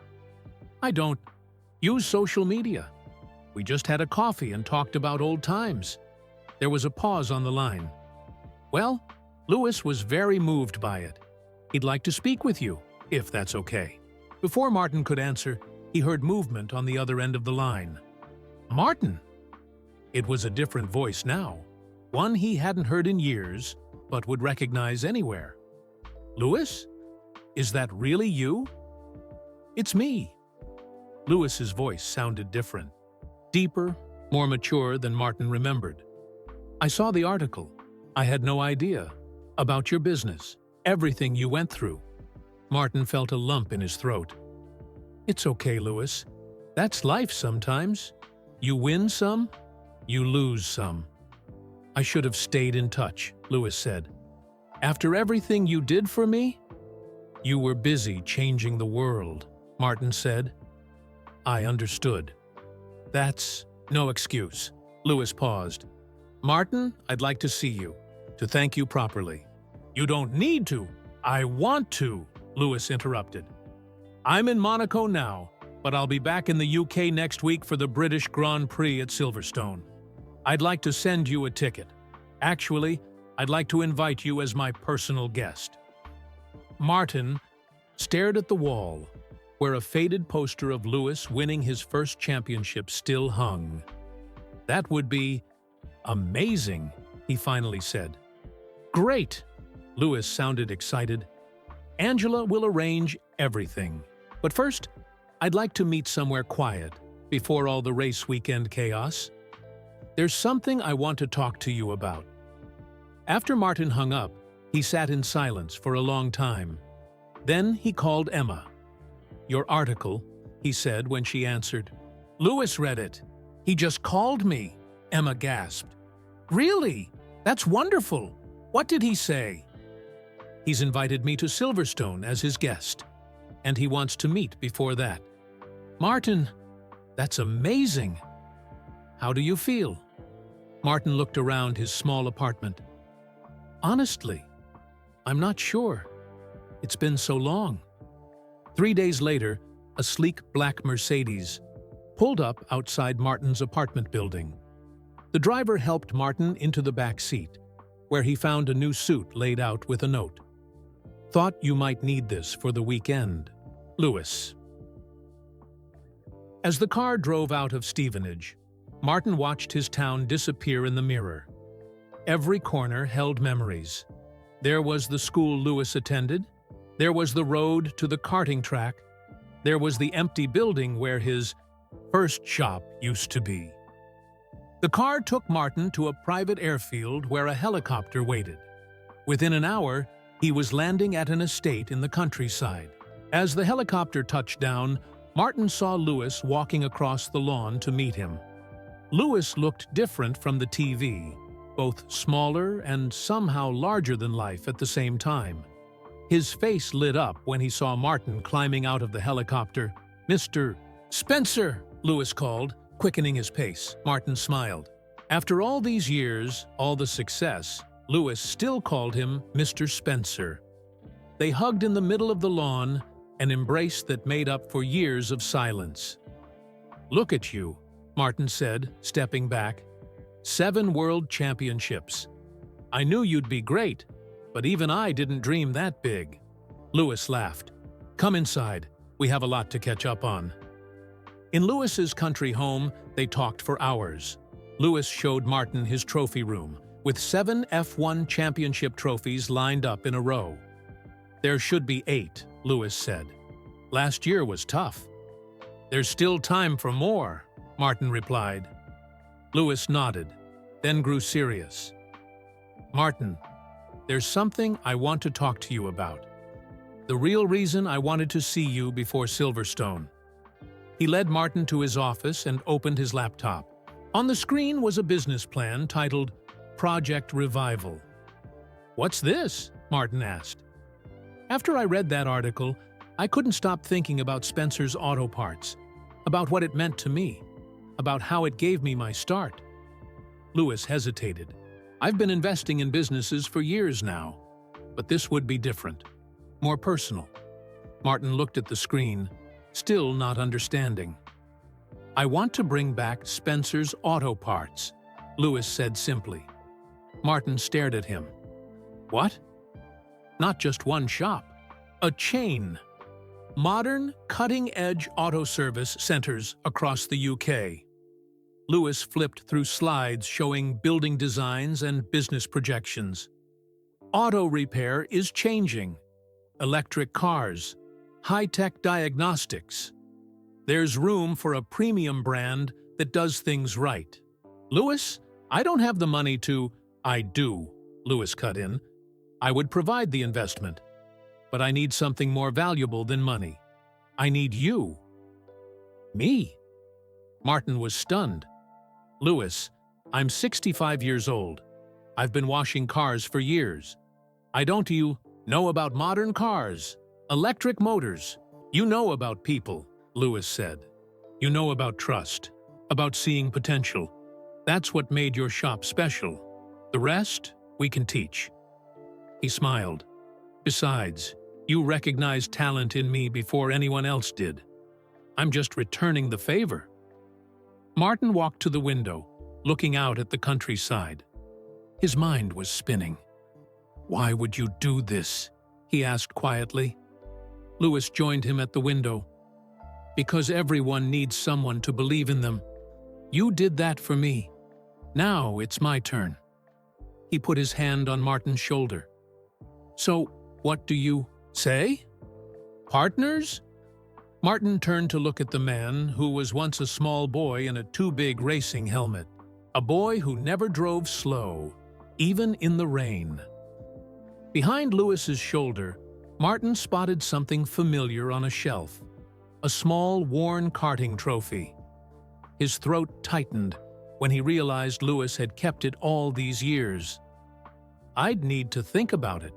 I don't use social media. We just had a coffee and talked about old times. There was a pause on the line. Well, Lewis was very moved by it. He'd like to speak with you, if that's okay. Before Martin could answer, he heard movement on the other end of the line. Martin! It was a different voice now, one he hadn't heard in years, but would recognize anywhere. Lewis? Is that really you? It's me. Lewis's voice sounded different, deeper, more mature than Martin remembered. I saw the article. I had no idea about your business, everything you went through. Martin felt a lump in his throat. It's okay, Lewis. That's life sometimes. You win some, you lose some. I should have stayed in touch, Lewis said. After everything you did for me? You were busy changing the world, Martin said. I understood. That's no excuse. Lewis paused. Martin, I'd like to see you, to thank you properly. You don't need to. I want to, Lewis interrupted. I'm in Monaco now, but I'll be back in the UK next week for the British Grand Prix at Silverstone. I'd like to send you a ticket. Actually, I'd like to invite you as my personal guest. Martin stared at the wall, where a faded poster of Lewis winning his first championship still hung. That would be amazing, he finally said. Great! Lewis sounded excited. Angela will arrange everything. But first, I'd like to meet somewhere quiet, before all the race weekend chaos. There's something I want to talk to you about. After Martin hung up, he sat in silence for a long time. Then he called Emma. Your article, he said when she answered. Lewis read it. He just called me, Emma gasped. Really? That's wonderful. What did he say? He's invited me to Silverstone as his guest, and he wants to meet before that. Martin, that's amazing. How do you feel? Martin looked around his small apartment. Honestly, I'm not sure. It's been so long. 3 days later, a sleek black Mercedes pulled up outside Martin's apartment building. The driver helped Martin into the back seat, where he found a new suit laid out with a note. Thought you might need this for the weekend, Lewis. As the car drove out of Stevenage, Martin watched his town disappear in the mirror. Every corner held memories. There was the school Lewis attended. There was the road to the karting track. There was the empty building where his first shop used to be. The car took Martin to a private airfield where a helicopter waited. Within an hour, he was landing at an estate in the countryside. As the helicopter touched down, Martin saw Lewis walking across the lawn to meet him. Lewis looked different from the TV, both smaller and somehow larger than life at the same time. His face lit up when he saw Martin climbing out of the helicopter. Mr. Spencer, Lewis called, quickening his pace. Martin smiled. After all these years, all the success, Lewis still called him Mr. Spencer. They hugged in the middle of the lawn, an embrace that made up for years of silence. Look at you, Martin said, stepping back. 7 world championships. I knew you'd be great, but even I didn't dream that big. Lewis laughed. Come inside. We have a lot to catch up on. In Lewis's country home, they talked for hours. Lewis showed Martin his trophy room, with 7 F1 championship trophies lined up in a row. "There should be 8, Lewis said. "Last year was tough." "There's still time for more," Martin replied. Lewis nodded, then grew serious. "Martin, there's something I want to talk to you about. The real reason I wanted to see you before Silverstone." He led Martin to his office and opened his laptop. On the screen was a business plan titled Project Revival. "What's this?" Martin asked. "After I read that article, I couldn't stop thinking about Spencer's Auto Parts, about what it meant to me, about how it gave me my start." Lewis hesitated. "I've been investing in businesses for years now, but this would be different, more personal." Martin looked at the screen, still not understanding. "I want to bring back Spencer's Auto Parts," Lewis said simply. Martin stared at him. "What?" "Not just one shop, a chain. Modern, cutting-edge auto service centers across the UK." Lewis flipped through slides showing building designs and business projections. "Auto repair is changing. Electric cars, high-tech diagnostics. There's room for a premium brand that does things right." "Lewis, I don't have the money to—" "I do," Lewis cut in. "I would provide the investment. But I need something more valuable than money. I need you." "Me?" Martin was stunned. "Lewis, I'm 65 years old. I've been washing cars for years. Don't you know about modern cars, electric motors? You know about people," Lewis said. "You know about trust, about seeing potential. That's what made your shop special. The rest, we can teach." He smiled. "Besides, you recognized talent in me before anyone else did. I'm just returning the favor." Martin walked to the window, looking out at the countryside. His mind was spinning. "Why would you do this?" he asked quietly. Lewis joined him at the window. "Because everyone needs someone to believe in them. You did that for me. Now it's my turn." He put his hand on Martin's shoulder. "So, what do you say? Partners?" Martin turned to look at the man who was once a small boy in a too-big racing helmet. A boy who never drove slow, even in the rain. Behind Lewis's shoulder, Martin spotted something familiar on a shelf. A small, worn karting trophy. His throat tightened when he realized Lewis had kept it all these years. "I'd need to think about it,"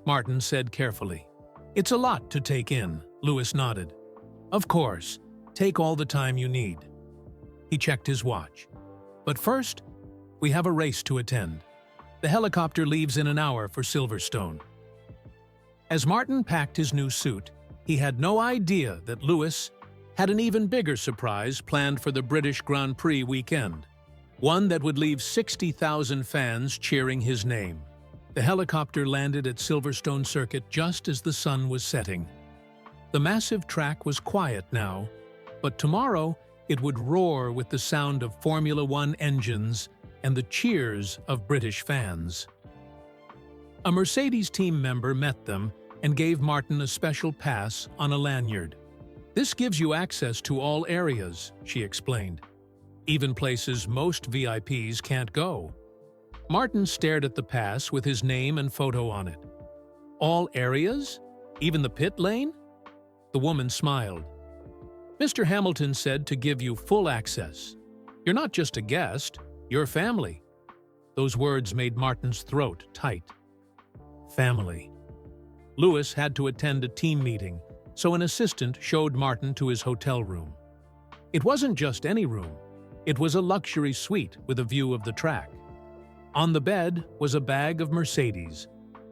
Martin said carefully. "It's a lot to take in," Lewis nodded. "Of course, take all the time you need." He checked his watch. "But first, we have a race to attend. The helicopter leaves in an hour for Silverstone." As Martin packed his new suit, he had no idea that Lewis had an even bigger surprise planned for the British Grand Prix weekend. One that would leave 60,000 fans cheering his name. The helicopter landed at Silverstone Circuit just as the sun was setting. The massive track was quiet now, but tomorrow it would roar with the sound of Formula One engines and the cheers of British fans. A Mercedes team member met them and gave Martin a special pass on a lanyard. "This gives you access to all areas," she explained. "Even places most VIPs can't go." Martin stared at the pass with his name and photo on it. "All areas? Even the pit lane?" The woman smiled. "Mr. Hamilton said to give you full access. You're not just a guest, you're family." Those words made Martin's throat tight. Family. Lewis had to attend a team meeting, so an assistant showed Martin to his hotel room. It wasn't just any room. It was a luxury suite with a view of the track. On the bed was a bag of Mercedes,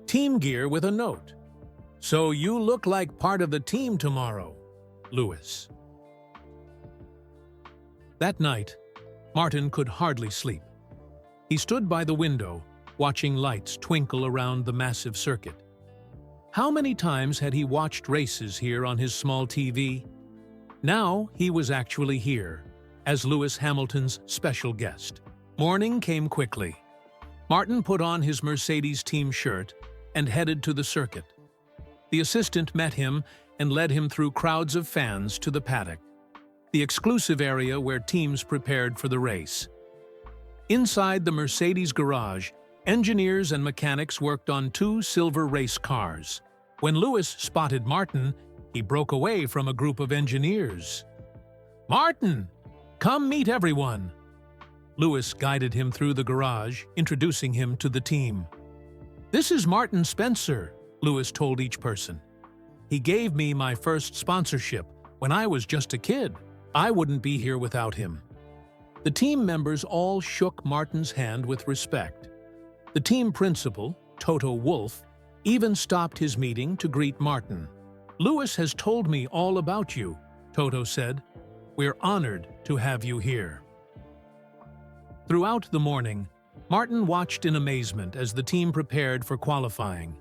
team gear with a note. "So you look like part of the team tomorrow, Lewis." That night, Martin could hardly sleep. He stood by the window, watching lights twinkle around the massive circuit. How many times had he watched races here on his small TV? Now he was actually here, as Lewis Hamilton's special guest. Morning came quickly. Martin put on his Mercedes team shirt and headed to the circuit. The assistant met him and led him through crowds of fans to the paddock, the exclusive area where teams prepared for the race. Inside the Mercedes garage, engineers and mechanics worked on 2 silver race cars. When Lewis spotted Martin, he broke away from a group of engineers. "Martin, come meet everyone." Lewis guided him through the garage, introducing him to the team. "This is Martin Spencer," Lewis told each person. "He gave me my first sponsorship when I was just a kid. I wouldn't be here without him." The team members all shook Martin's hand with respect. The team principal, Toto Wolff, even stopped his meeting to greet Martin. "Lewis has told me all about you," Toto said. "We're honored to have you here." Throughout the morning, Martin watched in amazement as the team prepared for qualifying.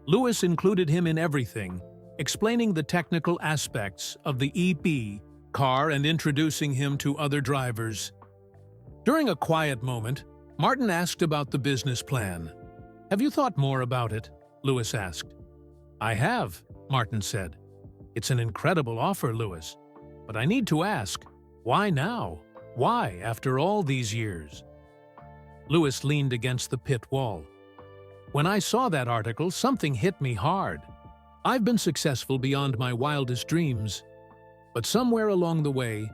Lewis included him in everything, explaining the technical aspects of the EP car and introducing him to other drivers. During a quiet moment, Martin asked about the business plan. "Have you thought more about it?" Lewis asked. "I have," Martin said. "It's an incredible offer, Lewis. But I need to ask, why now? Why, after all these years?" Lewis leaned against the pit wall. "When I saw that article, something hit me hard. I've been successful beyond my wildest dreams. But somewhere along the way,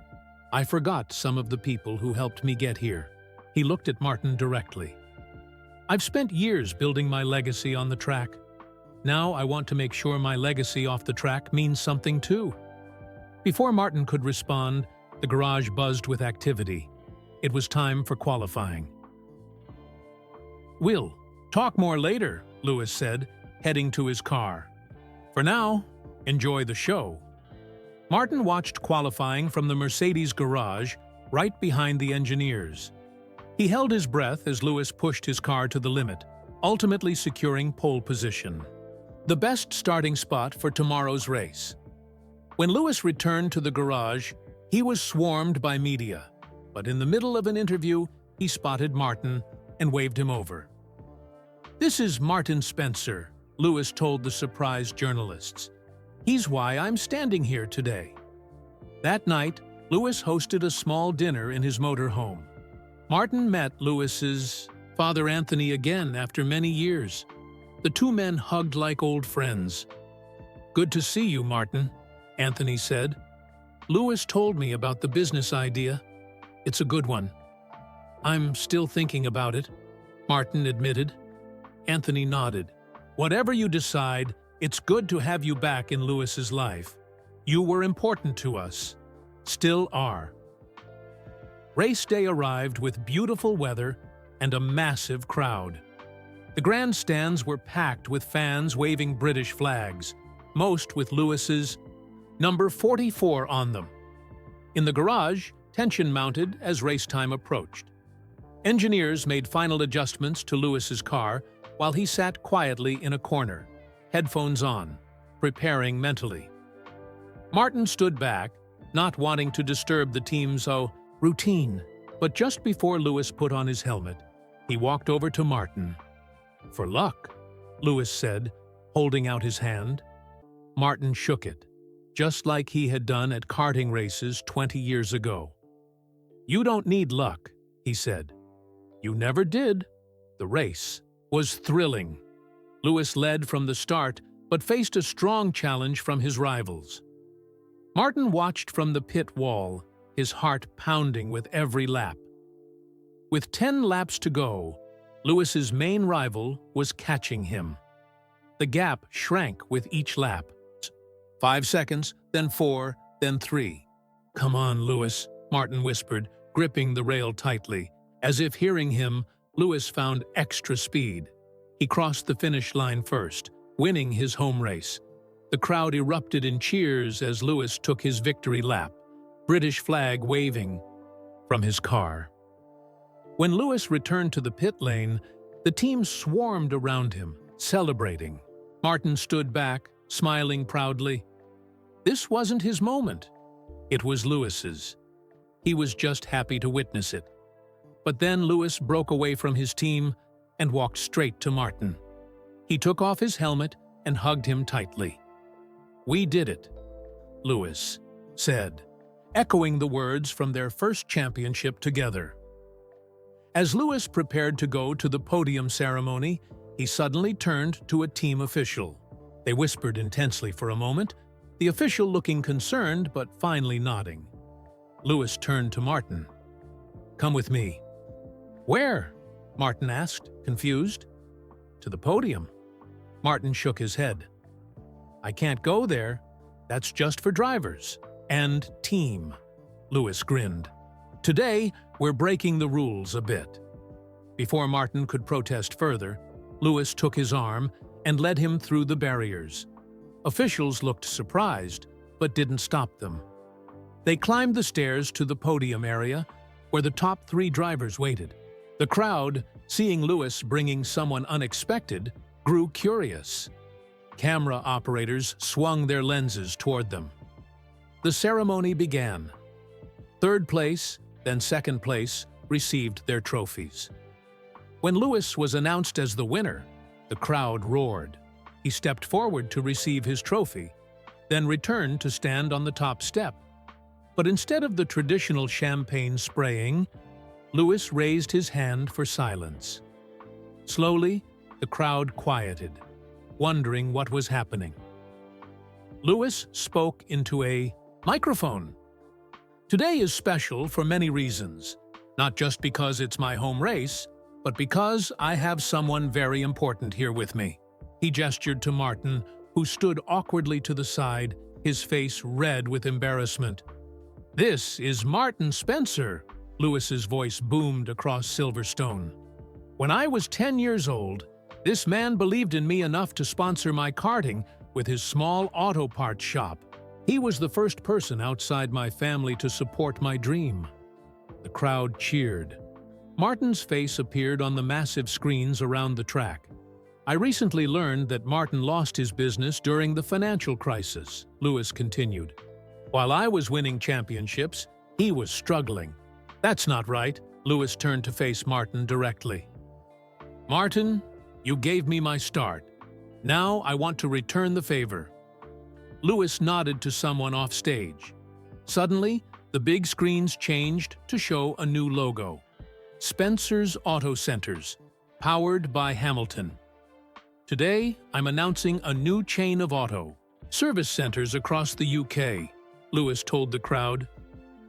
I forgot some of the people who helped me get here." He looked at Martin directly. "I've spent years building my legacy on the track. Now I want to make sure my legacy off the track means something too." Before Martin could respond, the garage buzzed with activity. It was time for qualifying. "We'll talk more later," Lewis said, heading to his car. "For now, enjoy the show." Martin watched qualifying from the Mercedes garage, right behind the engineers. He held his breath as Lewis pushed his car to the limit, ultimately securing pole position. The best starting spot for tomorrow's race. When Lewis returned to the garage, he was swarmed by media, but in the middle of an interview, he spotted Martin and waved him over. "This is Martin Spencer," Lewis told the surprised journalists. "He's why I'm standing here today." That night, Lewis hosted a small dinner in his motorhome. Martin met Lewis's father Anthony again after many years. The 2 men hugged like old friends. "Good to see you, Martin," Anthony said. "Lewis told me about the business idea. It's a good one." "I'm still thinking about it," Martin admitted. Anthony nodded. "Whatever you decide, it's good to have you back in Lewis's life. You were important to us. Still are." Race day arrived with beautiful weather and a massive crowd. The grandstands were packed with fans waving British flags, most with Lewis's number 44 on them. In the garage, tension mounted as race time approached. Engineers made final adjustments to Lewis's car while he sat quietly in a corner, headphones on, preparing mentally. Martin stood back, not wanting to disturb the team's routine, but just before Lewis put on his helmet, he walked over to Martin. "For luck," Lewis said, holding out his hand. Martin shook it, just like he had done at karting races 20 years ago. "You don't need luck," he said. "You never did." The race was thrilling. Lewis led from the start, but faced a strong challenge from his rivals. Martin watched from the pit wall, his heart pounding with every lap. With 10 laps to go, Lewis's main rival was catching him. The gap shrank with each lap. 5 seconds, then 4, then 3. "Come on, Lewis," Martin whispered, gripping the rail tightly. As if hearing him, Lewis found extra speed. He crossed the finish line first, winning his home race. The crowd erupted in cheers as Lewis took his victory lap, British flag waving from his car. When Lewis returned to the pit lane, the team swarmed around him, celebrating. Martin stood back, smiling proudly. This wasn't his moment. It was Lewis's. He was just happy to witness it. But then Lewis broke away from his team and walked straight to Martin. He took off his helmet and hugged him tightly. "We did it," Lewis said, echoing the words from their first championship together. As Lewis prepared to go to the podium ceremony, he suddenly turned to a team official. They whispered intensely for a moment, the official looking concerned but finally nodding. Lewis turned to Martin. "Come with me." "Where?" Martin asked, confused. "To the podium." Martin shook his head. "I can't go there. That's just for drivers and team." Lewis grinned. "Today, we're breaking the rules a bit." Before Martin could protest further, Lewis took his arm and led him through the barriers. Officials looked surprised, but didn't stop them. They climbed the stairs to the podium area, where the top 3 drivers waited. The crowd, seeing Lewis bringing someone unexpected, grew curious. Camera operators swung their lenses toward them. The ceremony began. 3rd place, then 2nd place, received their trophies. When Lewis was announced as the winner, the crowd roared. He stepped forward to receive his trophy, then returned to stand on the top step. But instead of the traditional champagne spraying, Lewis raised his hand for silence. Slowly, the crowd quieted, wondering what was happening. Lewis spoke into a microphone. "Today is special for many reasons, not just because it's my home race, but because I have someone very important here with me." He gestured to Martin, who stood awkwardly to the side, his face red with embarrassment. "This is Martin Spencer," Lewis's voice boomed across Silverstone. "When I was 10 years old, this man believed in me enough to sponsor my karting with his small auto parts shop. He was the first person outside my family to support my dream." The crowd cheered. Martin's face appeared on the massive screens around the track. "I recently learned that Martin lost his business during the financial crisis," Lewis continued. "While I was winning championships, he was struggling." "That's not right," Lewis turned to face Martin directly. "Martin, you gave me my start. Now I want to return the favor." Lewis nodded to someone off stage. Suddenly, the big screens changed to show a new logo. Spencer's Auto Centers, powered by Hamilton. "Today, I'm announcing a new chain of auto service centers across the UK," Lewis told the crowd,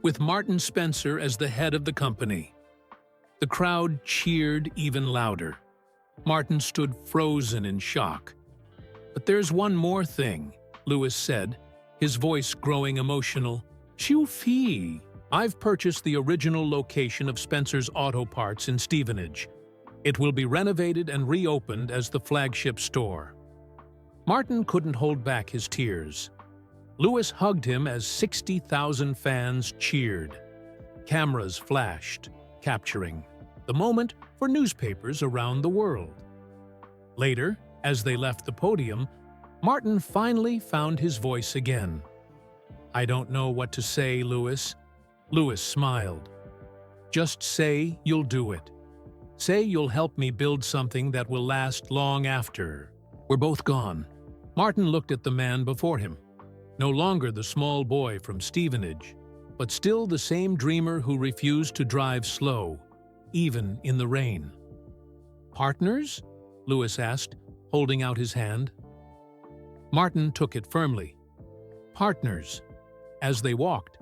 with Martin Spencer as the head of the company. The crowd cheered even louder. Martin stood frozen in shock. "But there's one more thing," Lewis said, his voice growing emotional. "Shoo-fee! I've purchased the original location of Spencer's Auto Parts in Stevenage. It will be renovated and reopened as the flagship store." Martin couldn't hold back his tears. Lewis hugged him as 60,000 fans cheered. Cameras flashed, capturing the moment for newspapers around the world. Later, as they left the podium, Martin finally found his voice again. "I don't know what to say, Lewis." Lewis smiled. "Just say you'll do it. Say you'll help me build something that will last long after we're both gone." Martin looked at the man before him. No longer the small boy from Stevenage, but still the same dreamer who refused to drive slow, even in the rain. "Partners?" Lewis asked, holding out his hand. Martin took it firmly. "Partners." As they walked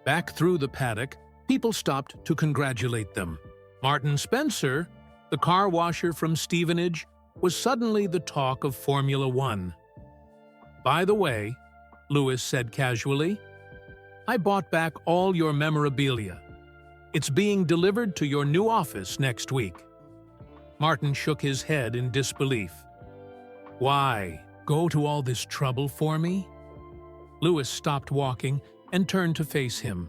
back through the paddock, people stopped to congratulate them. Martin Spencer, the car washer from Stevenage, was suddenly the talk of Formula One. "By the way," Lewis said casually, "I bought back all your memorabilia. It's being delivered to your new office next week." Martin shook his head in disbelief. "Why, go to all this trouble for me?" Lewis stopped walking and turned to face him.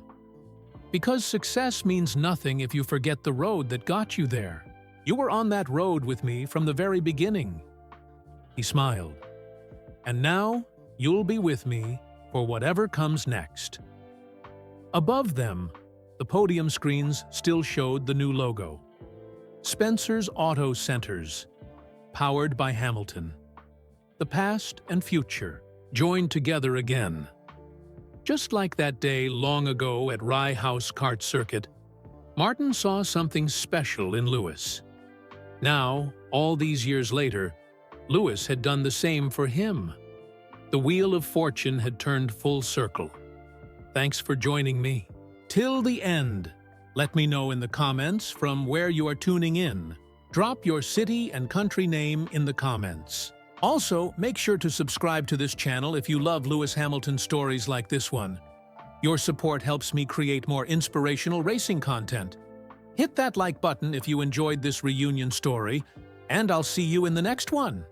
"Because success means nothing if you forget the road that got you there. You were on that road with me from the very beginning." He smiled. "And now, you'll be with me for whatever comes next." Above them, the podium screens still showed the new logo. Spencer's Auto Centers, powered by Hamilton. The past and future joined together again. Just like that day long ago at Rye House Kart Circuit, Martin saw something special in Lewis. Now, all these years later, Lewis had done the same for him. The wheel of fortune had turned full circle. Thanks for joining me. Till the end. Let me know in the comments from where you are tuning in. Drop your city and country name in the comments. Also, make sure to subscribe to this channel if you love Lewis Hamilton stories like this one. Your support helps me create more inspirational racing content. Hit that like button if you enjoyed this reunion story, and I'll see you in the next one.